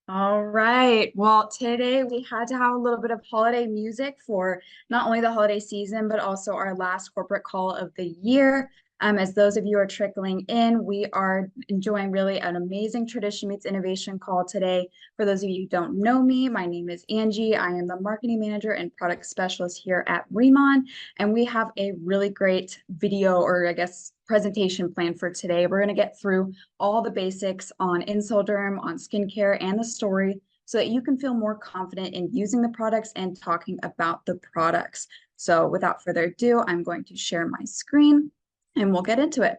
All right. Well, today we had to have a little bit of holiday music for not only the holiday season, but also our last corporate call of the year. As those of you are trickling in, we are enjoying really an amazing Tradition Meets Innovation call today. For those of you who don't know me, my name is Angie. I am the marketing manager and product specialist here at Remon, and we have a really great video, or I guess presentation plan for today. We're going to get through all the basics on INCELLDERM, on skincare, and the story so that you can feel more confident in using the products and talking about the products. So without further ado, I'm going to share my screen and we'll get into it.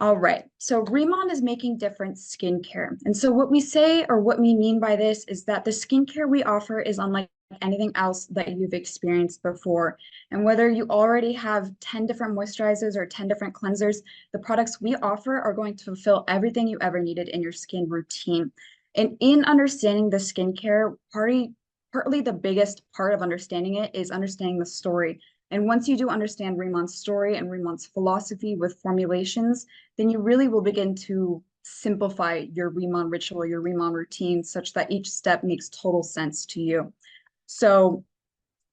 All right, so Remon is making different skincare. And so what we say or what we mean by this is that the skincare we offer is unlike anything else that you've experienced before. And whether you already have 10 different moisturizers or 10 different cleansers, the products we offer are going to fulfill everything you ever needed in your skin routine. And in understanding the skincare, partly the biggest part of understanding it is understanding the story. And once you do understand Remon's story and Remon's philosophy with formulations, then you really will begin to simplify your Remon ritual, your Remon routine, such that each step makes total sense to you. So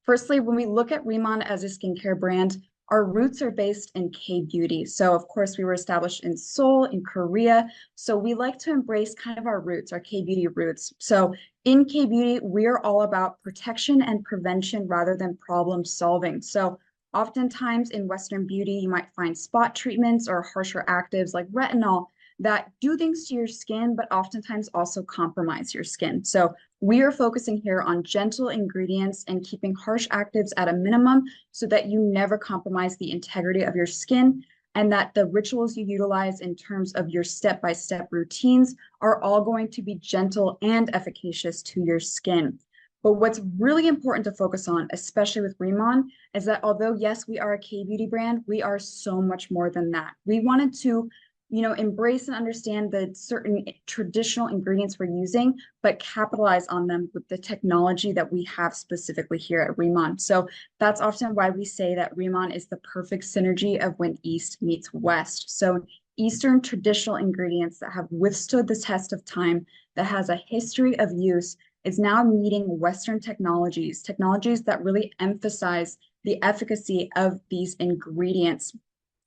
firstly, when we look at Remon as a skincare brand, our roots are based in K-beauty. So of course, we were established in Seoul, in Korea. So we like to embrace kind of our roots, our K-beauty roots. So in K-beauty, we are all about protection and prevention rather than problem solving. So oftentimes in Western beauty, you might find spot treatments or harsher actives like retinol that do things to your skin, but oftentimes also compromise your skin. So we are focusing here on gentle ingredients and keeping harsh actives at a minimum so that you never compromise the integrity of your skin, and that the rituals you utilize in terms of your step-by-step routines are all going to be gentle and efficacious to your skin. But what's really important to focus on, especially with Remon, is that although, yes, we are a K-beauty brand, we are so much more than that. We wanted to embrace and understand the certain traditional ingredients we're using, but capitalize on them with the technology that we have specifically here at Remon. So that's often why we say that Remon is the perfect synergy of when East meets West. So Eastern traditional ingredients that have withstood the test of time, that has a history of use, is now meeting Western technologies that really emphasize the efficacy of these ingredients.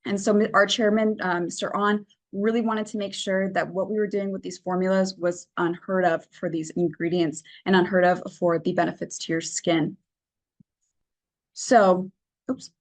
And so our chairman, Mr. On, really wanted to make sure that what we were doing with these formulas was unheard of for these ingredients and unheard of for the benefits to your skin. So, oops.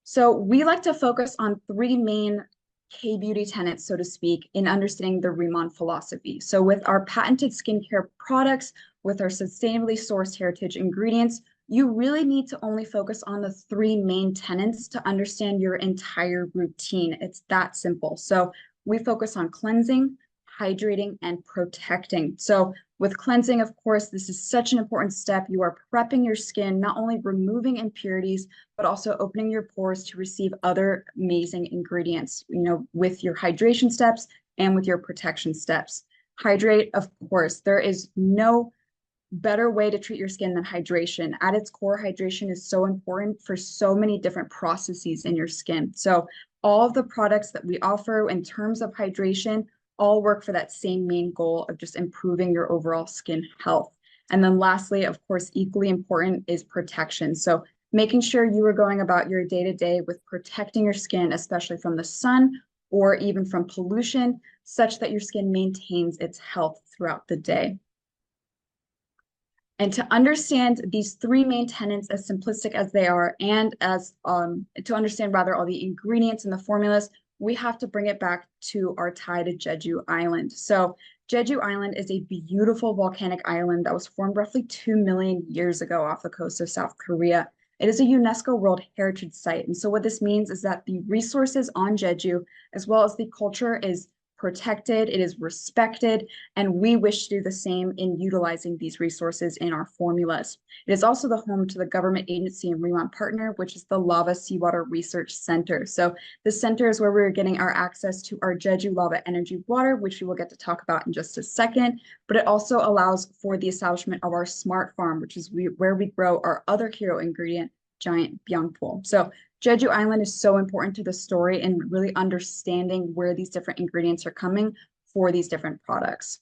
So we like to focus on three main K-beauty tenets, so to speak, in understanding the Remon philosophy. So with our patented skincare products, with our sustainably sourced heritage ingredients, you really need to only focus on the three main tenets to understand your entire routine. It's that simple. So we focus on cleansing, hydrating, and protecting. So with cleansing, of course, this is such an important step. You are prepping your skin, not only removing impurities, but also opening your pores to receive other amazing ingredients, with your hydration steps and with your protection steps. Hydrate, of course, there is no better way to treat your skin than hydration. At its core, hydration is so important for so many different processes in your skin. So all of the products that we offer in terms of hydration all work for that same main goal of just improving your overall skin health. And then lastly, of course, equally important is protection. So making sure you are going about your day-to-day with protecting your skin, especially from the sun or even from pollution, such that your skin maintains its health throughout the day. And to understand these three main tenets, as simplistic as they are, and as to understand rather all the ingredients and the formulas, we have to bring it back to our tie to Jeju Island. So Jeju Island is a beautiful volcanic island that was formed roughly 2 million years ago off the coast of South Korea. It is a UNESCO World Heritage Site. And so what this means is that the resources on Jeju, as well as the culture, is protected, it is respected, and we wish to do the same in utilizing these resources in our formulas. It is also the home to the government agency and Remont partner, which is the Lava Seawater Research Center. So this center is where we're getting our access to our Jeju Lava Energy Water, which we will get to talk about in just a second, but it also allows for the establishment of our smart farm, which is where we grow our other hero ingredient, giant byungpul. So Jeju Island is so important to the story and really understanding where these different ingredients are coming for these different products.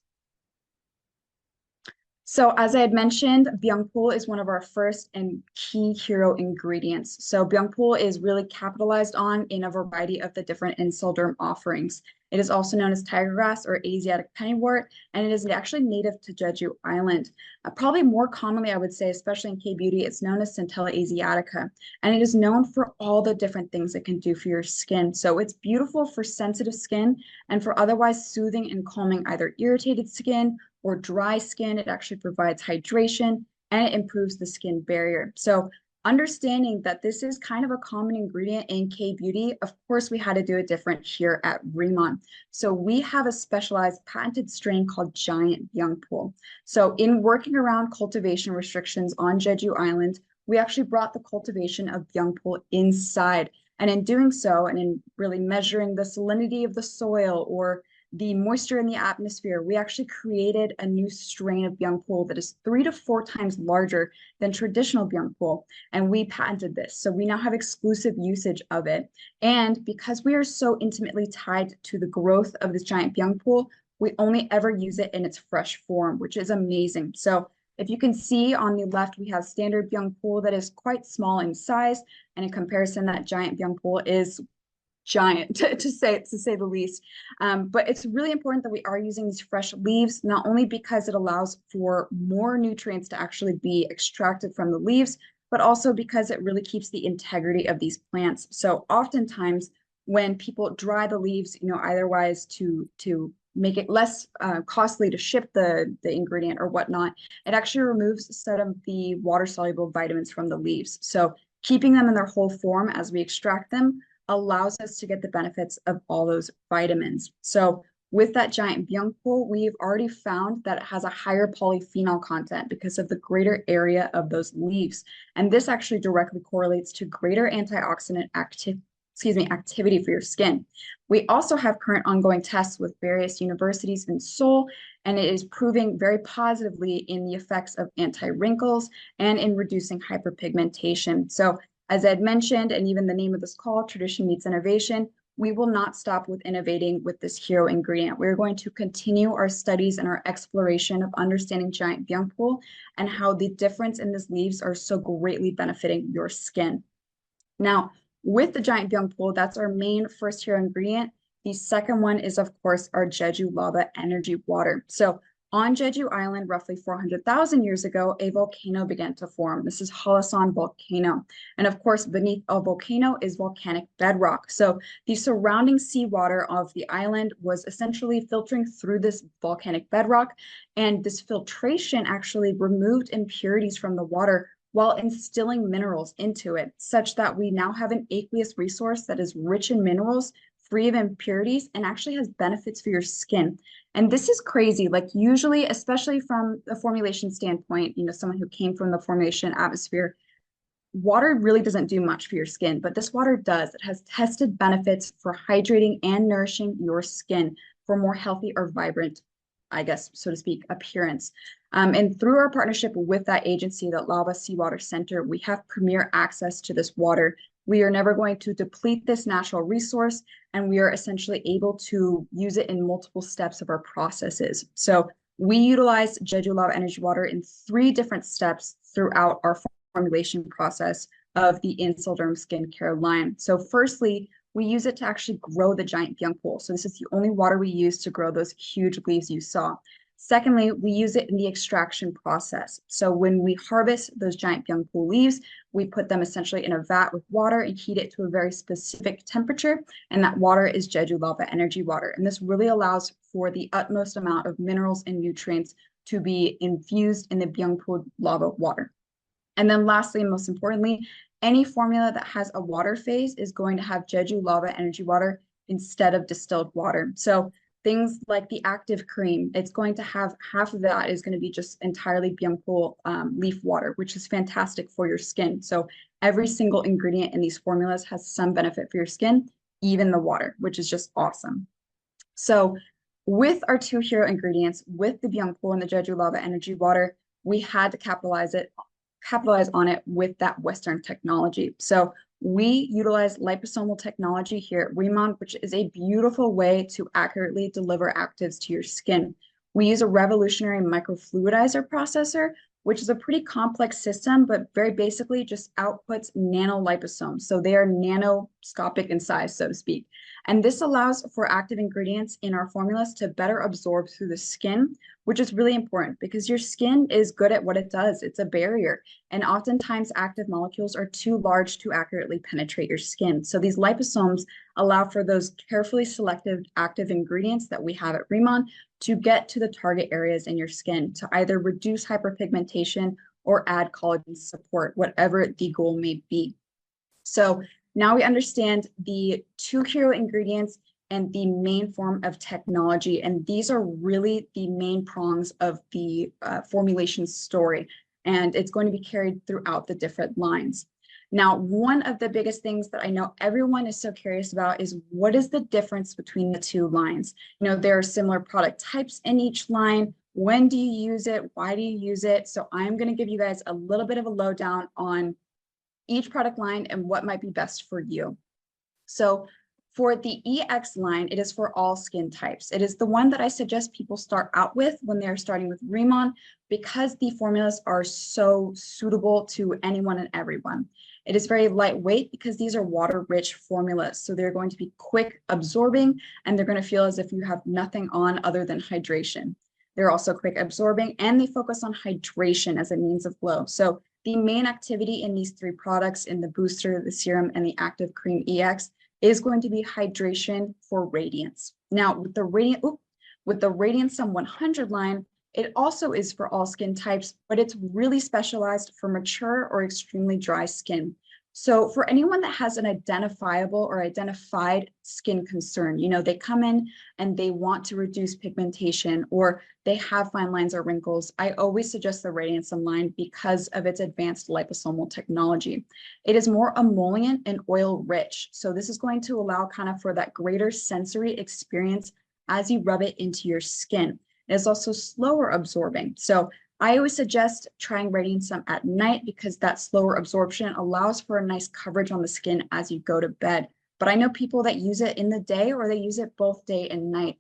So as I had mentioned, byungpul is one of our first and key hero ingredients. So byungpul is really capitalized on in a variety of the different INCELLDERM offerings. It is also known as tiger grass or Asiatic pennywort, and it is actually native to Jeju Island. Probably more commonly, I would say, especially in K-beauty, it's known as Centella asiatica, and it is known for all the different things it can do for your skin. So it's beautiful for sensitive skin and for otherwise soothing and calming either irritated skin or dry skin. It actually provides hydration and it improves the skin barrier. So understanding that this is kind of a common ingredient in K-beauty, of course, we had to do it different here at Remon. So we have a specialized patented strain called Giant Byungpul. So in working around cultivation restrictions on Jeju Island, we actually brought the cultivation of Byungpul inside. And in doing so, and in really measuring the salinity of the soil or the moisture in the atmosphere, we actually created a new strain of byungpul that is 3 to 4 times larger than traditional byungpul, and we patented this. So we now have exclusive usage of it. And because we are so intimately tied to the growth of this giant byungpul, we only ever use it in its fresh form, which is amazing. So if you can see on the left, we have standard byungpul that is quite small in size, and in comparison, that giant byungpul is giant to say the least. But it's really important that we are using these fresh leaves, not only because it allows for more nutrients to actually be extracted from the leaves, but also because it really keeps the integrity of these plants. So oftentimes when people dry the leaves, otherwise to make it less costly to ship the ingredient or whatnot, it actually removes some of the water soluble vitamins from the leaves. So keeping them in their whole form as we extract them allows us to get the benefits of all those vitamins. So with that giant byungpul, we've already found that it has a higher polyphenol content because of the greater area of those leaves. And this actually directly correlates to greater antioxidant activity for your skin. We also have current ongoing tests with various universities in Seoul, and it is proving very positively in the effects of anti-wrinkles and in reducing hyperpigmentation. So as I had mentioned, and even the name of this call, Tradition Meets Innovation, we will not stop with innovating with this hero ingredient. We're going to continue our studies and our exploration of understanding giant byungpul and how the difference in these leaves are so greatly benefiting your skin. Now, with the giant byungpul, that's our main first hero ingredient. The second one is, of course, our Jeju lava energy water. So on Jeju Island, roughly 400,000 years ago, a volcano began to form. This is Halasan volcano. And of course, beneath a volcano is volcanic bedrock. So the surrounding seawater of the island was essentially filtering through this volcanic bedrock. And this filtration actually removed impurities from the water while instilling minerals into it, such that we now have an aqueous resource that is rich in minerals, free of impurities, and actually has benefits for your skin. And this is crazy. Like usually, especially from a formulation standpoint, someone who came from the formulation atmosphere, water really doesn't do much for your skin, but this water does. It has tested benefits for hydrating and nourishing your skin for more healthy or vibrant, I guess, so to speak, appearance. And through our partnership with that agency, that Lava Seawater Center, we have premier access to this water. We are never going to deplete this natural resource, and we are essentially able to use it in multiple steps of our processes. So we utilize Jeju Lava Energy Water in 3 different steps throughout our formulation process of the INCELLDERM skincare line. So firstly, we use it to actually grow the giant byungpul. So this is the only water we use to grow those huge leaves you saw. Secondly, we use it in the extraction process. So when we harvest those giant byungpul leaves, we put them essentially in a vat with water and heat it to a very specific temperature. And that water is Jeju Lava Energy Water. And this really allows for the utmost amount of minerals and nutrients to be infused in the byungpul lava water. And then lastly, and most importantly, any formula that has a water phase is going to have Jeju Lava Energy Water instead of distilled water. So things like the active cream, it's going to have half of that is going to be just entirely byungpul leaf water, which is fantastic for your skin. So every single ingredient in these formulas has some benefit for your skin, even the water, which is just awesome. So with our 2 hero ingredients, with the byungpul and the Jeju Lava Energy Water, we had to capitalize on it with that Western technology. So we utilize liposomal technology here at Remon, which is a beautiful way to accurately deliver actives to your skin. We use a revolutionary microfluidizer processor, which is a pretty complex system, but very basically just outputs nanoliposomes. So they are nanoscopic in size, so to speak. And this allows for active ingredients in our formulas to better absorb through the skin, which is really important because your skin is good at what it does. It's a barrier. And oftentimes active molecules are too large to accurately penetrate your skin. So these liposomes allow for those carefully selected active ingredients that we have at Remon to get to the target areas in your skin to either reduce hyperpigmentation or add collagen support, whatever the goal may be. So now we understand the two hero ingredients and the main form of technology. And these are really the main prongs of the formulation story. And it's going to be carried throughout the different lines. Now, one of the biggest things that I know everyone is so curious about is what is the difference between the two lines? You know, there are similar product types in each line. When do you use it? Why do you use it? So I'm going to give you guys a little bit of a lowdown on each product line and what might be best for you. So for the EX line, it is for all skin types. It is the one that I suggest people start out with when they're starting with Remon because the formulas are so suitable to anyone and everyone. It is very lightweight because these are water-rich formulas. So they're going to be quick absorbing and they're going to feel as if you have nothing on other than hydration. They're also quick absorbing and they focus on hydration as a means of glow. So the main activity in these three products, in the booster, the serum, and the active cream EX, is going to be hydration for radiance. Now, with the Radiance Sum 100 line, it also is for all skin types, but it's really specialized for mature or extremely dry skin. So for anyone that has an identifiable or identified skin concern, you know, they come in and they want to reduce pigmentation or they have fine lines or wrinkles, I always suggest the Radiance Sum line because of its advanced liposomal technology. It is more emollient and oil rich. So this is going to allow kind of for that greater sensory experience as you rub it into your skin. It is also slower absorbing. So I always suggest trying Radiance Sum at night because that slower absorption allows for a nice coverage on the skin as you go to bed. But I know people that use it in the day or they use it both day and night.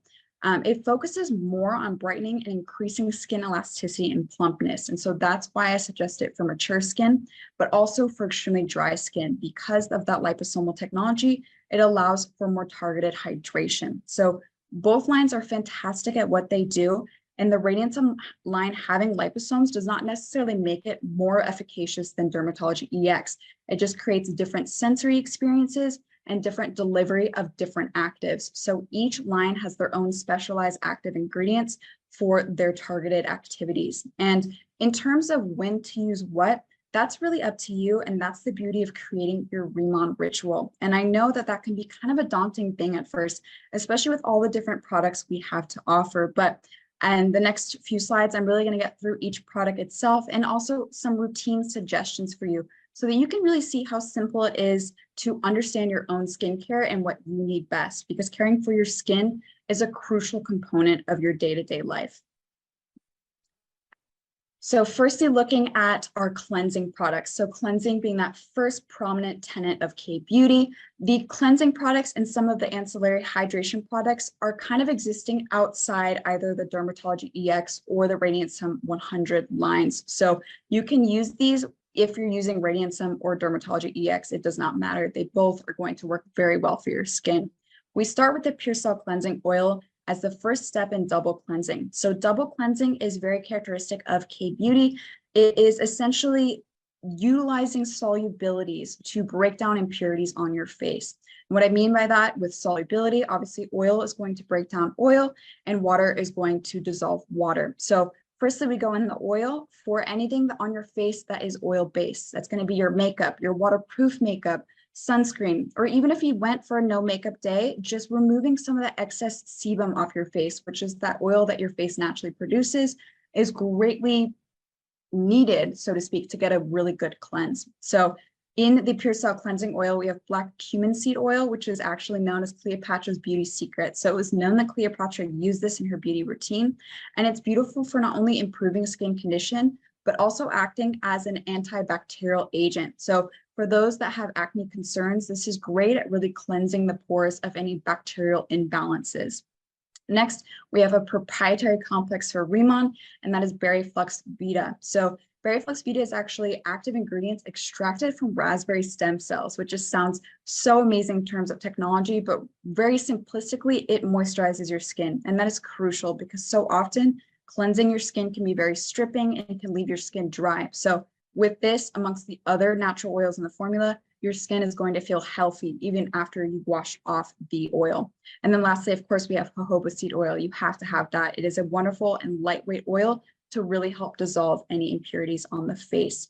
It focuses more on brightening and increasing skin elasticity and plumpness. And so that's why I suggest it for mature skin, but also for extremely dry skin. Because of that liposomal technology, it allows for more targeted hydration. So both lines are fantastic at what they do. And the Radiance Sum line having liposomes does not necessarily make it more efficacious than Dermatology EX. It just creates different sensory experiences and different delivery of different actives. So each line has their own specialized active ingredients for their targeted activities. And in terms of when to use what, that's really up to you. And that's the beauty of creating your Remon ritual. And I know that that can be kind of a daunting thing at first, especially with all the different products we have to offer. And the next few slides, I'm really going to get through each product itself and also some routine suggestions for you so that you can really see how simple it is to understand your own skincare and what you need best, because caring for your skin is a crucial component of your day-to-day life. So firstly, looking at our cleansing products. So cleansing being that first prominent tenet of K-Beauty. The cleansing products and some of the ancillary hydration products are kind of existing outside either the Dermatology EX or the Radiance Sum 100 lines. So you can use these if you're using Radiance Sum or Dermatology EX, it does not matter. They both are going to work very well for your skin. We start with the Pure Cell Cleansing Oil as the first step in double cleansing. So double cleansing is very characteristic of K-Beauty. It is essentially utilizing solubilities to break down impurities on your face. And what I mean by that with solubility, obviously oil is going to break down oil and water is going to dissolve water. So firstly, we go in the oil for anything on your face that is oil-based. That's going to be your makeup, your waterproof makeup, sunscreen, or even if you went for a no makeup day, just removing some of the excess sebum off your face, which is that oil that your face naturally produces, is greatly needed, so to speak, to get a really good cleanse. So in the Pure Cell Cleansing Oil, we have black cumin seed oil, which is actually known as Cleopatra's beauty secret. So it was known that Cleopatra used this in her beauty routine, and it's beautiful for not only improving skin condition, but also acting as an antibacterial agent. So for those that have acne concerns, this is great at really cleansing the pores of any bacterial imbalances. Next, we have a proprietary complex for Remon, and that is Berry Flux Vita. So Berry Flux Vita is actually active ingredients extracted from raspberry stem cells, which just sounds so amazing in terms of technology, but very simplistically, it moisturizes your skin. And that is crucial because so often cleansing your skin can be very stripping and can leave your skin dry. So with this, amongst the other natural oils in the formula, your skin is going to feel healthy even after you wash off the oil. And then lastly, of course, we have jojoba seed oil. You have to have that. It is a wonderful and lightweight oil to really help dissolve any impurities on the face.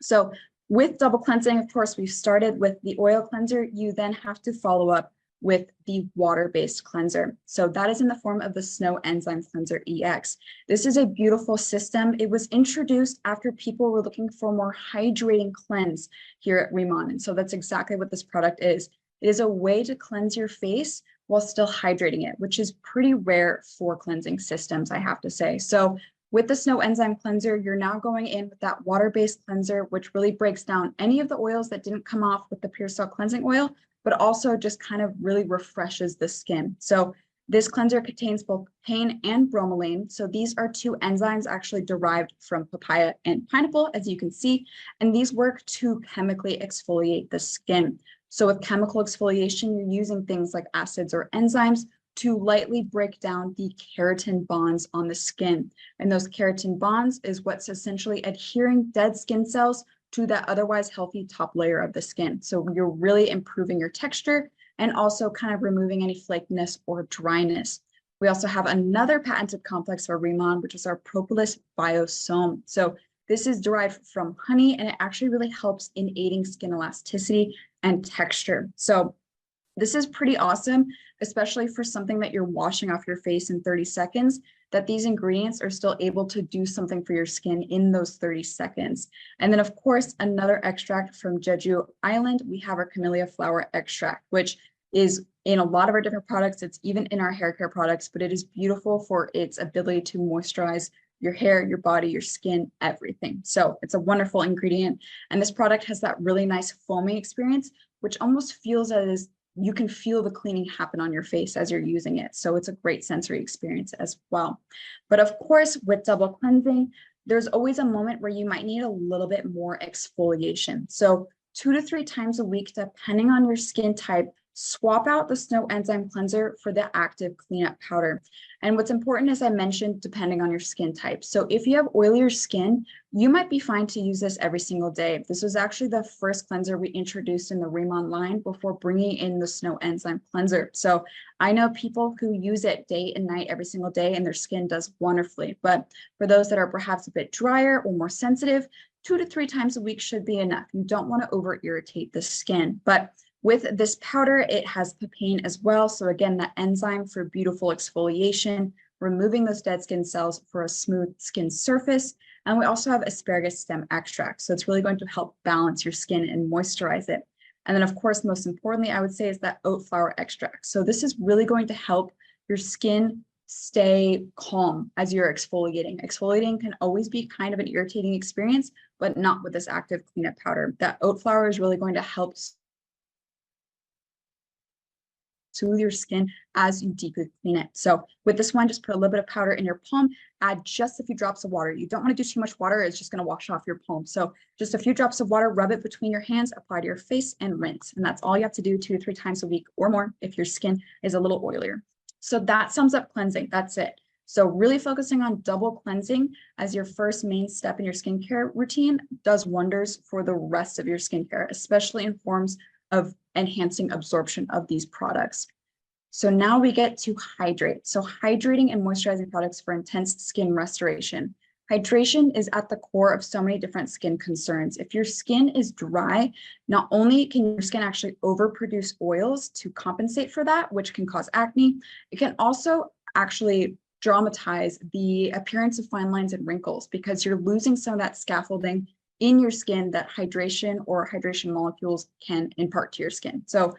So with double cleansing, of course, we've started with the oil cleanser. You then have to follow up with the water-based cleanser. So that is in the form of the Snow Enzyme Cleanser EX. This is a beautiful system. It was introduced after people were looking for more hydrating cleanse here at Remon. And so that's exactly what this product is. It is a way to cleanse your face while still hydrating it, which is pretty rare for cleansing systems, I have to say. So with the Snow Enzyme Cleanser, you're now going in with that water-based cleanser, which really breaks down any of the oils that didn't come off with the Pure Cell Cleansing Oil, but also just kind of really refreshes the skin. So this cleanser contains both pain and bromelain. So these are two enzymes actually derived from papaya and pineapple, as you can see, and these work to chemically exfoliate the skin. So with chemical exfoliation, you're using things like acids or enzymes to lightly break down the keratin bonds on the skin. And those keratin bonds is what's essentially adhering dead skin cells to that otherwise healthy top layer of the skin. So you're really improving your texture and also kind of removing any flakiness or dryness. We also have another patented complex for Remon, which is our Propolis Biosome. So this is derived from honey, and it actually really helps in aiding skin elasticity and texture. So this is pretty awesome, especially for something that you're washing off your face in 30 seconds, that these ingredients are still able to do something for your skin in those 30 seconds. And then of course, another extract from Jeju Island, we have our camellia flower extract, which is in a lot of our different products. It's even in our hair care products, but it is beautiful for its ability to moisturize your hair, your body, your skin, everything. So it's a wonderful ingredient. And this product has that really nice foaming experience, which almost feels as you can feel the cleaning happen on your face as you're using it. So it's a great sensory experience as well. But of course, with double cleansing, there's always a moment where you might need a little bit more exfoliation. So 2 to 3 times a week, depending on your skin type, swap out the Snow Enzyme Cleanser for the active cleanup powder. And what's important, as I mentioned, depending on your skin type. So if you have oilier skin, you might be fine to use this every single day. This was actually the first cleanser we introduced in the Remon line before bringing in the Snow Enzyme Cleanser. So I know people who use it day and night every single day, and their skin does wonderfully. But for those that are perhaps a bit drier or more sensitive, 2 to 3 times a week should be enough. You don't want to over irritate the skin. But with this powder, it has papain as well. So again, that enzyme for beautiful exfoliation, removing those dead skin cells for a smooth skin surface. And we also have asparagus stem extract. So it's really going to help balance your skin and moisturize it. And then of course, most importantly, I would say is that oat flower extract. So this is really going to help your skin stay calm as you're exfoliating. Exfoliating can always be kind of an irritating experience, but not with this active cleanup powder. That oat flower is really going to help soothe your skin as you deeply clean it. So with this one, just put a little bit of powder in your palm, add just a few drops of water. You don't want to do too much water. It's just going to wash off your palm. So just a few drops of water, rub it between your hands, apply to your face and rinse. And that's all you have to do 2 to 3 times a week or more if your skin is a little oilier. So that sums up cleansing. That's it. So really focusing on double cleansing as your first main step in your skincare routine does wonders for the rest of your skincare, especially in forms of enhancing absorption of these products. So now we get to hydrate. So hydrating and moisturizing products for intense skin restoration. Hydration is at the core of so many different skin concerns. If your skin is dry, not only can your skin actually overproduce oils to compensate for that, which can cause acne, it can also actually dramatize the appearance of fine lines and wrinkles because you're losing some of that scaffolding in your skin that hydration or hydration molecules can impart to your skin. So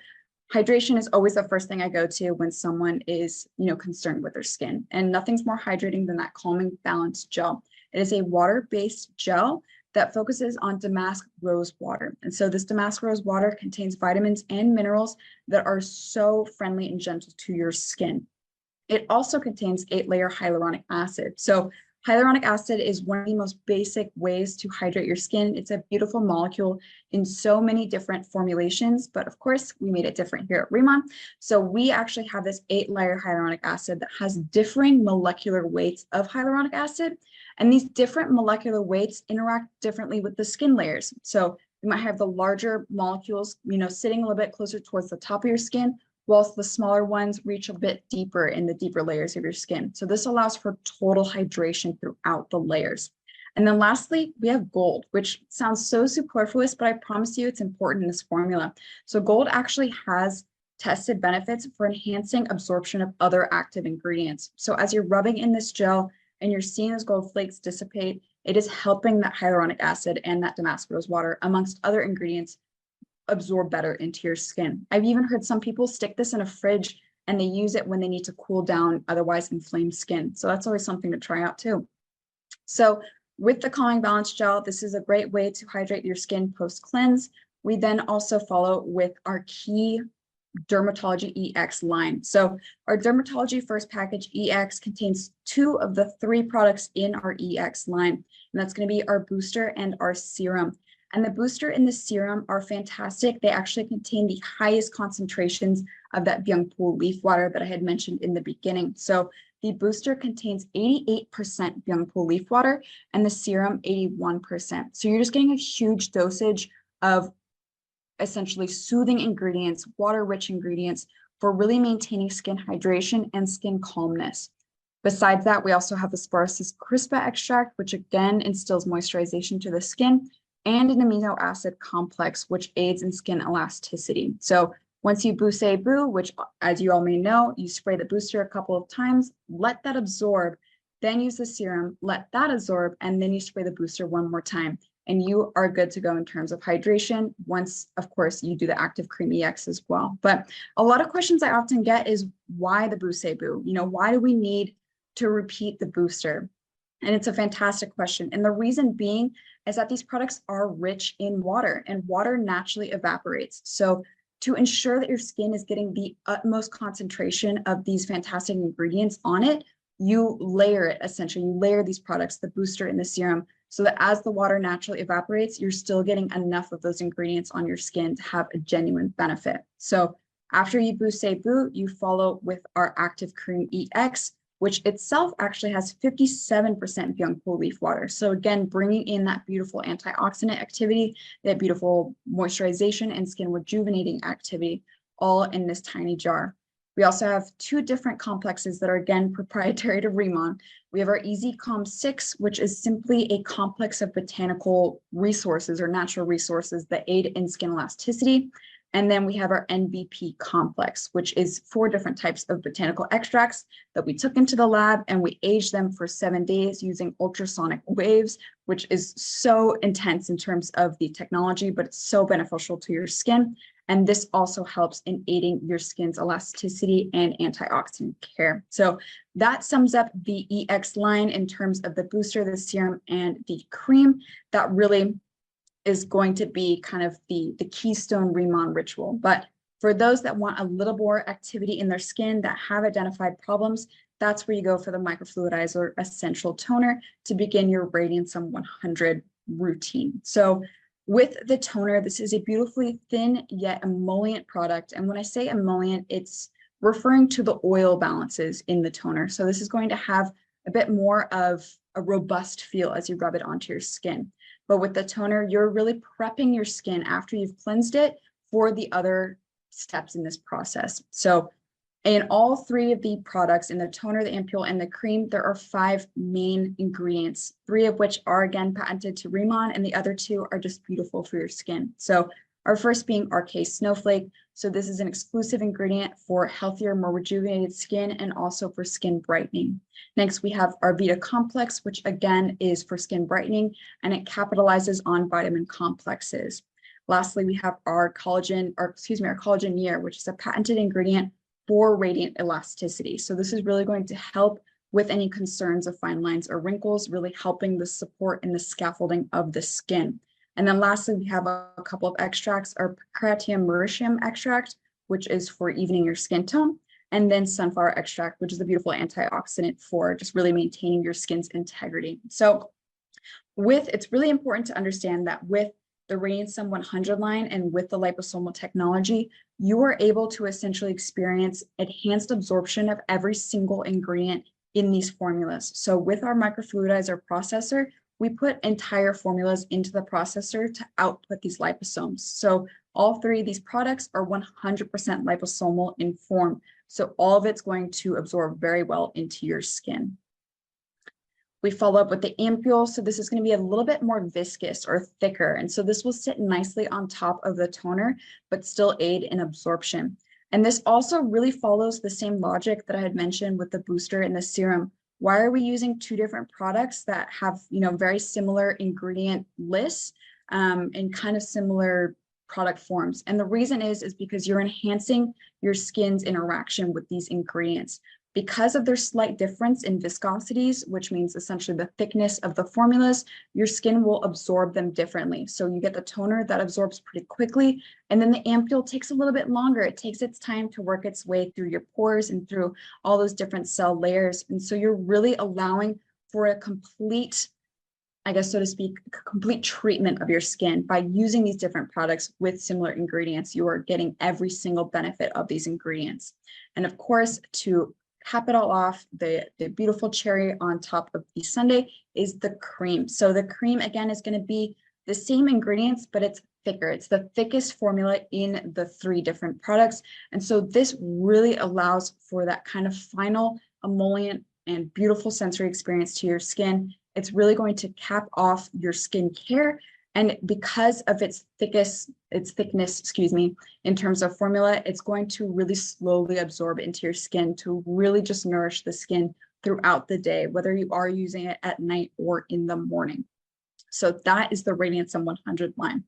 hydration is always the first thing I go to when someone is, concerned with their skin. And nothing's more hydrating than that calming balance gel. It is a water-based gel that focuses on damask rose water. And so this damask rose water contains vitamins and minerals that are so friendly and gentle to your skin. It also contains 8-layer hyaluronic acid. So hyaluronic acid is one of the most basic ways to hydrate your skin. It's a beautiful molecule in so many different formulations, but of course we made it different here at Remon. So we actually have this 8-layer hyaluronic acid that has differing molecular weights of hyaluronic acid. And these different molecular weights interact differently with the skin layers. So you might have the larger molecules, sitting a little bit closer towards the top of your skin, whilst the smaller ones reach a bit deeper in the deeper layers of your skin. So this allows for total hydration throughout the layers. And then lastly, we have gold, which sounds so superfluous, but I promise you it's important in this formula. So gold actually has tested benefits for enhancing absorption of other active ingredients. So as you're rubbing in this gel and you're seeing those gold flakes dissipate, it is helping that hyaluronic acid and that Damascus rose water, amongst other ingredients, absorb better into your skin. I've even heard some people stick this in a fridge and they use it when they need to cool down otherwise inflamed skin. So that's always something to try out too. So with the Calming Balance Gel, this is a great way to hydrate your skin post-cleanse. We then also follow with our key Dermatology EX line. So our Dermatology First Package EX contains 2 of the 3 products in our EX line, and that's going to be our booster and our serum. And the booster and the serum are fantastic. They actually contain the highest concentrations of that Byungpool leaf water that I had mentioned in the beginning. So the booster contains 88% Byungpool leaf water and the serum 81%. So you're just getting a huge dosage of essentially soothing ingredients, water-rich ingredients for really maintaining skin hydration and skin calmness. Besides that, we also have the Sparsus crispa extract, which again instills moisturization to the skin, and an amino acid complex, which aids in skin elasticity. So once you boo, which as you all may know, you spray the booster a couple of times, let that absorb, then use the serum, let that absorb, and then you spray the booster one more time. And you are good to go in terms of hydration once, of course, you do the active cream EX as well. But a lot of questions I often get is why the boo? Why do we need to repeat the booster? And it's a fantastic question. And the reason being is that these products are rich in water and water naturally evaporates. So to ensure that your skin is getting the utmost concentration of these fantastic ingredients on it, you layer it essentially. You layer these products, the booster and the serum, so that as the water naturally evaporates, you're still getting enough of those ingredients on your skin to have a genuine benefit. So after you boo, you follow with our active cream EX, which itself actually has 57% Byungpool leaf water. So again, bringing in that beautiful antioxidant activity, that beautiful moisturization and skin rejuvenating activity, all in this tiny jar. We also have 2 different complexes that are again proprietary to Remon. We have our Easy Calm 6, which is simply a complex of botanical resources or natural resources that aid in skin elasticity. And then we have our NBP complex, which is 4 different types of botanical extracts that we took into the lab and we aged them for 7 days using ultrasonic waves, which is so intense in terms of the technology, but it's so beneficial to your skin. And this also helps in aiding your skin's elasticity and antioxidant care. So that sums up the EX line in terms of the booster, the serum, and the cream. That really is going to be kind of the keystone Remon ritual. But for those that want a little more activity in their skin, that have identified problems, that's where you go for the microfluidizer essential toner to begin your Radiantsum 100 routine. So with the toner, this is a beautifully thin yet emollient product. And when I say emollient, it's referring to the oil balances in the toner. So this is going to have a bit more of a robust feel as you rub it onto your skin. But with the toner, you're really prepping your skin after you've cleansed it for the other steps in this process. So in all 3 of the products, in the toner, the ampule, and the cream, there are 5 main ingredients, 3 of which are again patented to Remon, and the other 2 are just beautiful for your skin. So our first being RK Snowflake. So this is an exclusive ingredient for healthier, more rejuvenated skin and also for skin brightening. Next, we have our Vita Complex, which again is for skin brightening, and it capitalizes on vitamin complexes. Lastly, we have our collagen year, which is a patented ingredient for radiant elasticity. So this is really going to help with any concerns of fine lines or wrinkles, really helping the support and the scaffolding of the skin. And then lastly, we have a couple of extracts, our Pratium mauritium extract, which is for evening your skin tone. and then sunflower extract, which is a beautiful antioxidant for just really maintaining your skin's integrity. So it's really important to understand that with the Radiant Sun 100 line and with the liposomal technology, you are able to essentially experience enhanced absorption of every single ingredient in these formulas. So with our microfluidizer processor, we put entire formulas into the processor to output these liposomes. So all three of these products are 100% liposomal in form. So all of it's going to absorb very well into your skin. We follow up with the ampule. So this is going to be a little bit more viscous or thicker. And so this will sit nicely on top of the toner, but still aid in absorption. And this also really follows the same logic that I had mentioned with the booster and the serum. Why are we using two different products that have, very similar ingredient lists and kind of similar product forms? And the reason is because you're enhancing your skin's interaction with these ingredients. Because of their slight difference in viscosities, which means essentially the thickness of the formulas, your skin will absorb them differently. So you get the toner that absorbs pretty quickly, and then the ampule takes a little bit longer. It takes its time to work its way through your pores and through all those different cell layers. And so you're really allowing for a complete, I guess, so to speak, complete treatment of your skin. By using these different products with similar ingredients, you are getting every single benefit of these ingredients. And of course, to cap it all off, the beautiful cherry on top of the sundae is the cream. So the cream, again, is going to be the same ingredients, but it's thicker. It's the thickest formula in the three different products. And so this really allows for that kind of final emollient and beautiful sensory experience to your skin. It's really going to cap off your skincare. And because of its thickness, in terms of formula, it's going to really slowly absorb into your skin to really just nourish the skin throughout the day, whether you are using it at night or in the morning. So that is the Radiant Sun 100 line.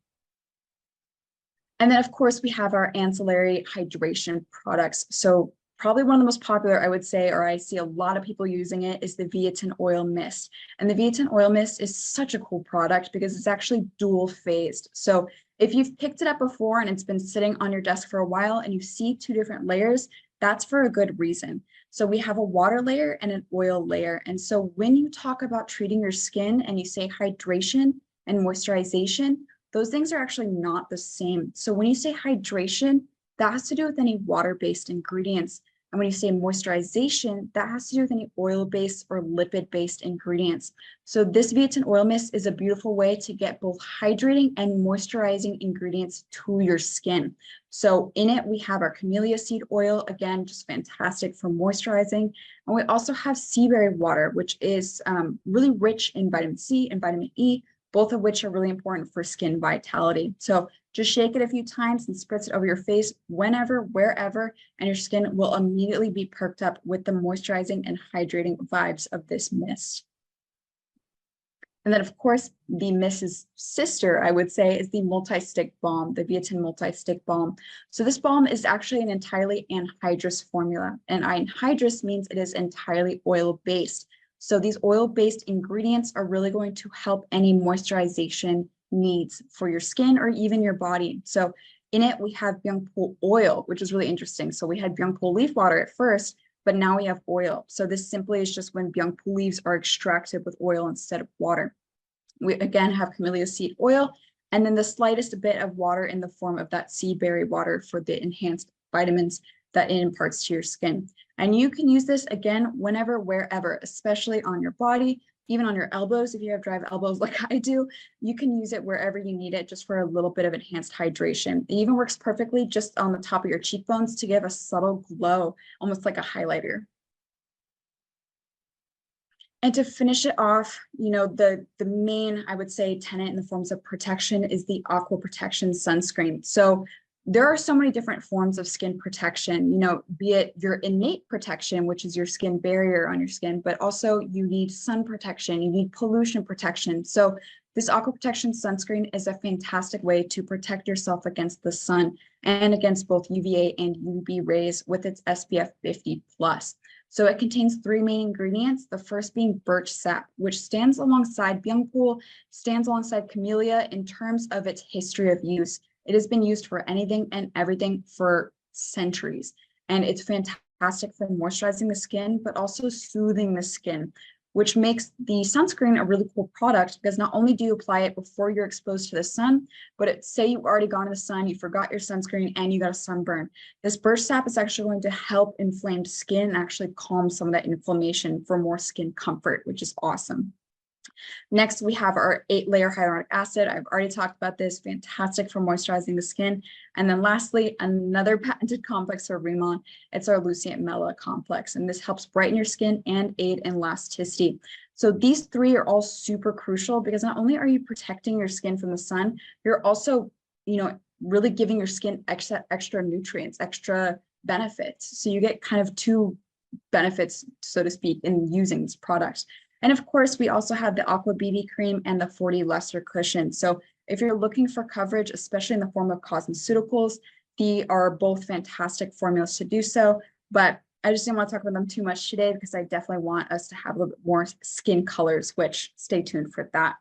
And then, of course, we have our ancillary hydration products. So probably one of the most popular, I would say, or I see a lot of people using it, is the Biotin Oil Mist. And the Biotin Oil Mist is such a cool product because it's actually dual phased. So if you've picked it up before and it's been sitting on your desk for a while and you see two different layers, that's for a good reason. So we have a water layer and an oil layer. And so when you talk about treating your skin and you say hydration and moisturization, those things are actually not the same. So when you say hydration, that has to do with any water-based ingredients. And when you say moisturization, that has to do with any oil-based or lipid-based ingredients. So this Biotin Oil Mist is a beautiful way to get both hydrating and moisturizing ingredients to your skin. So in it, we have our camellia seed oil, again, just fantastic for moisturizing. And we also have sea berry water, which is really rich in vitamin C and vitamin E, both of which are really important for skin vitality. So just shake it a few times and spritz it over your face whenever, wherever, and your skin will immediately be perked up with the moisturizing and hydrating vibes of this mist. And then, of course, the mist's sister, I would say, is the multi-stick balm, the Biotin multi-stick balm. So this balm is actually an entirely anhydrous formula, and anhydrous means it is entirely oil-based. So these oil-based ingredients are really going to help any moisturization needs for your skin or even your body. So in it, we have byungpul oil, which is really interesting. So we had byungpul leaf water at first, but now we have oil. So this simply is just when byungpul leaves are extracted with oil instead of water. We again have camellia seed oil, and then the slightest bit of water in the form of that sea berry water for the enhanced vitamins that it imparts to your skin. And you can use this again whenever, wherever, especially on your body, even on your elbows. If you have dry elbows like I do, you can use it wherever you need it, just for a little bit of enhanced hydration. It even works perfectly just on the top of your cheekbones to give a subtle glow, almost like a highlighter. And to finish it off, the main, I would say, tenet in the forms of protection is the Aqua Protection Sunscreen. So there are so many different forms of skin protection, be it your innate protection, which is your skin barrier on your skin, but also you need sun protection, you need pollution protection. So this Aqua Protection Sunscreen is a fantastic way to protect yourself against the sun and against both UVA and UV rays with its SPF 50+. So it contains three main ingredients, the first being birch sap, which stands alongside byungpul, stands alongside camellia in terms of its history of use. It has been used for anything and everything for centuries, and it's fantastic fantastic for moisturizing the skin, but also soothing the skin, which makes the sunscreen a really cool product because not only do you apply it before you're exposed to the sun, but say you've already gone to the sun, you forgot your sunscreen and you got a sunburn. This burst sap is actually going to help inflamed skin and actually calm some of that inflammation for more skin comfort, which is awesome. Next, we have our 8-layer hyaluronic acid. I've already talked about this, fantastic for moisturizing the skin. And then lastly, another patented complex for Rimmon, it's our Lucient Mela complex. And this helps brighten your skin and aid in elasticity. So these three are all super crucial because not only are you protecting your skin from the sun, you're also, really giving your skin extra nutrients, extra benefits. So you get kind of two benefits, so to speak, in using this product. And of course, we also have the Aqua BB cream and the 40 Luster cushion. So if you're looking for coverage, especially in the form of cosmeceuticals, they are both fantastic formulas to do so. But I just didn't want to talk about them too much today because I definitely want us to have a little bit more skin colors, which stay tuned for that.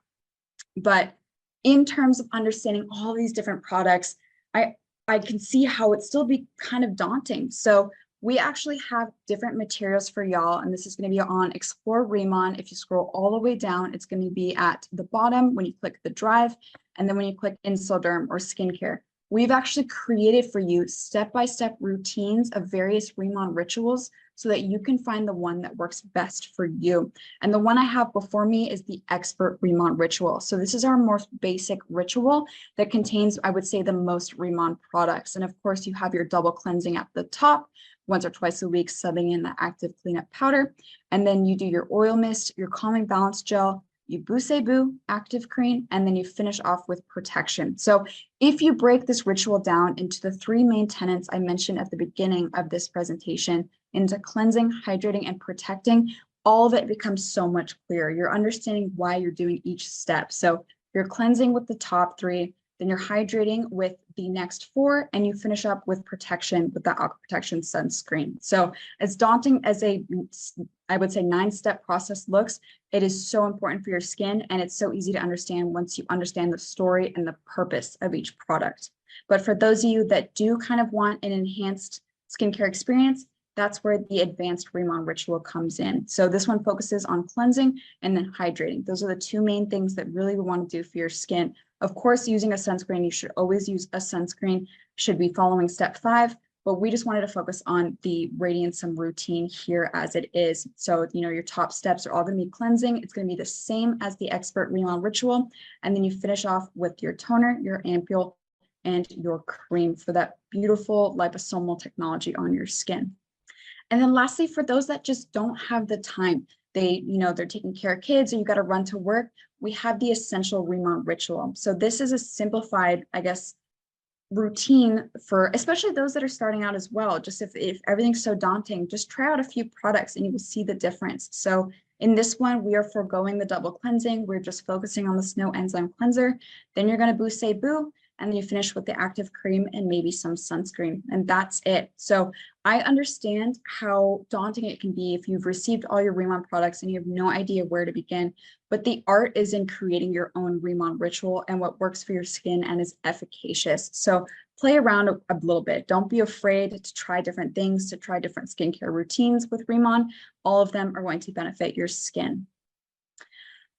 But in terms of understanding all these different products, I can see how it still be kind of daunting. So we actually have different materials for y'all, and this is going to be on Explore Rimmon. If you scroll all the way down, it's going to be at the bottom when you click the drive, and then when you click INCELLDERM or skincare. We've actually created for you step-by-step routines of various Rimmon rituals so that you can find the one that works best for you. And the one I have before me is the Expert Rimmon ritual. So this is our most basic ritual that contains, I would say, the most Rimmon products. And of course, you have your double cleansing at the top, once or twice a week, subbing in the active cleanup powder. And then you do your oil mist, your calming balance gel, you Boo active cream, and then you finish off with protection. So if you break this ritual down into the three main tenets I mentioned at the beginning of this presentation, into cleansing, hydrating, and protecting, all of it becomes so much clearer. You're understanding why you're doing each step. So you're cleansing with the top three, then you're hydrating with the next four, and you finish up with protection with the Aqua Protection sunscreen. So as daunting as I would say 9-step process looks, it is so important for your skin, and it's so easy to understand once you understand the story and the purpose of each product. But for those of you that do kind of want an enhanced skincare experience, that's where the advanced Rimmon ritual comes in. So this one focuses on cleansing and then hydrating. Those are the two main things that really we want to do for your skin. Of course, using a sunscreen, you should always use a sunscreen, should be following step 5, but we just wanted to focus on the Radiantsum routine here as it is. So, your top steps are all going to be cleansing. It's going to be the same as the Expert Rimmon ritual. And then you finish off with your toner, your ampule, and your cream for that beautiful liposomal technology on your skin. And then lastly, for those that just don't have the time, they're taking care of kids or you got to run to work, we have the Essential Rimmon ritual. So this is a simplified, routine for especially those that are starting out as well. Just if everything's so daunting, just try out a few products and you will see the difference. So in this one, we are foregoing the double cleansing. We're just focusing on the Snow Enzyme Cleanser. Then you're going to Boo, and then you finish with the active cream and maybe some sunscreen, and that's it. So I understand how daunting it can be if you've received all your Rimmon products and you have no idea where to begin, but the art is in creating your own Rimmon ritual and what works for your skin and is efficacious. So play around a little bit. Don't be afraid to try different things, to try different skincare routines with Rimmon. All of them are going to benefit your skin.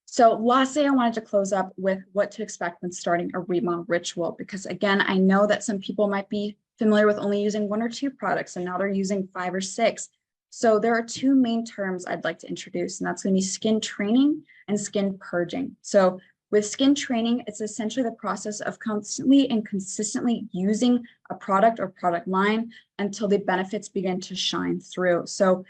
So lastly, I wanted to close up with what to expect when starting a Rimmon ritual, because again, I know that some people might be familiar with only using 1 or 2 products and now they're using 5 or 6. So there are 2 main terms I'd like to introduce, and that's going to be skin training and skin purging. So with skin training, it's essentially the process of constantly and consistently using a product or product line until the benefits begin to shine through. So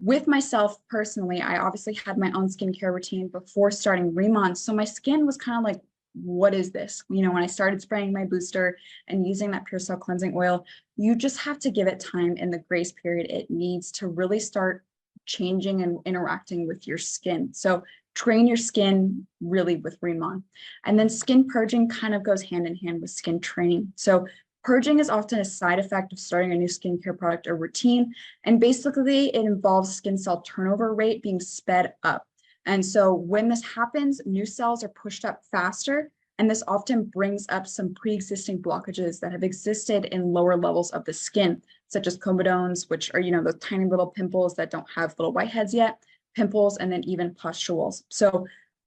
with myself personally, I obviously had my own skincare routine before starting Rimmon. So my skin was kind of like, what is this? When I started spraying my booster and using that Pure Cell Cleansing Oil, you just have to give it time and the grace period it needs to really start changing and interacting with your skin. So train your skin really with Rimmon. And then skin purging kind of goes hand in hand with skin training. So purging is often a side effect of starting a new skincare product or routine. And basically it involves skin cell turnover rate being sped up. And so when this happens, new cells are pushed up faster And this often brings up some pre-existing blockages that have existed in lower levels of the skin, such as comedones, which are, those tiny little pimples that don't have little whiteheads yet, pimples, and then even pustules. So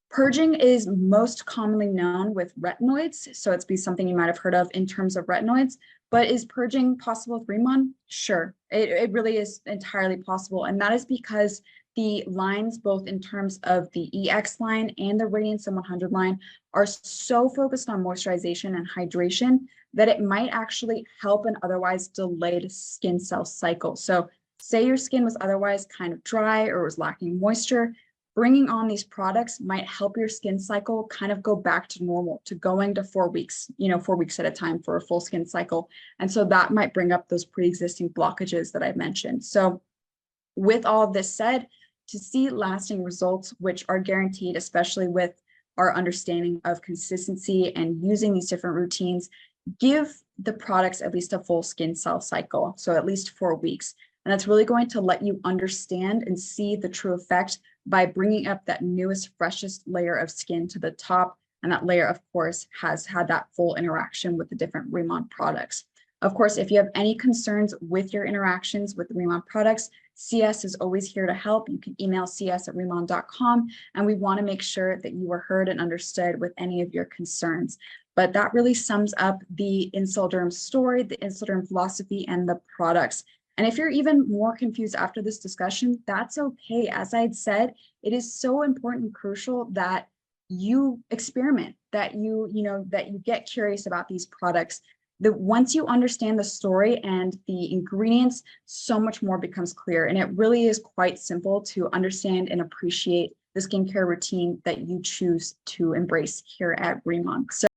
purging is most commonly known with retinoids. So it's be something you might have heard of in terms of retinoids, but is purging possible with Remon? Sure, it really is entirely possible. And that is because the lines, both in terms of the EX line and the Radiance and 100 line, are so focused on moisturization and hydration that it might actually help an otherwise delayed skin cell cycle. So say your skin was otherwise kind of dry or was lacking moisture, bringing on these products might help your skin cycle kind of go back to normal, to going to 4 weeks, 4 weeks at a time for a full skin cycle. And so that might bring up those pre-existing blockages that I mentioned. So with all of this said, to see lasting results, which are guaranteed, especially with our understanding of consistency and using these different routines, give the products at least a full skin cell cycle. So at least 4 weeks. And that's really going to let you understand and see the true effect by bringing up that newest, freshest layer of skin to the top. And that layer, of course, has had that full interaction with the different Remon products. Of course, if you have any concerns with your interactions with the Remon products, CS is always here to help. You can email cs@remon.com, and we want to make sure that you are heard and understood with any of your concerns. But that really sums up the INCELLDERM story, the INCELLDERM philosophy, and the products. And if you're even more confused after this discussion, that's okay. As I had said, it is so important and crucial that you experiment, that that you get curious about these products. That once you understand the story and the ingredients, so much more becomes clear. And it really is quite simple to understand and appreciate the skincare routine that you choose to embrace here at Remon. So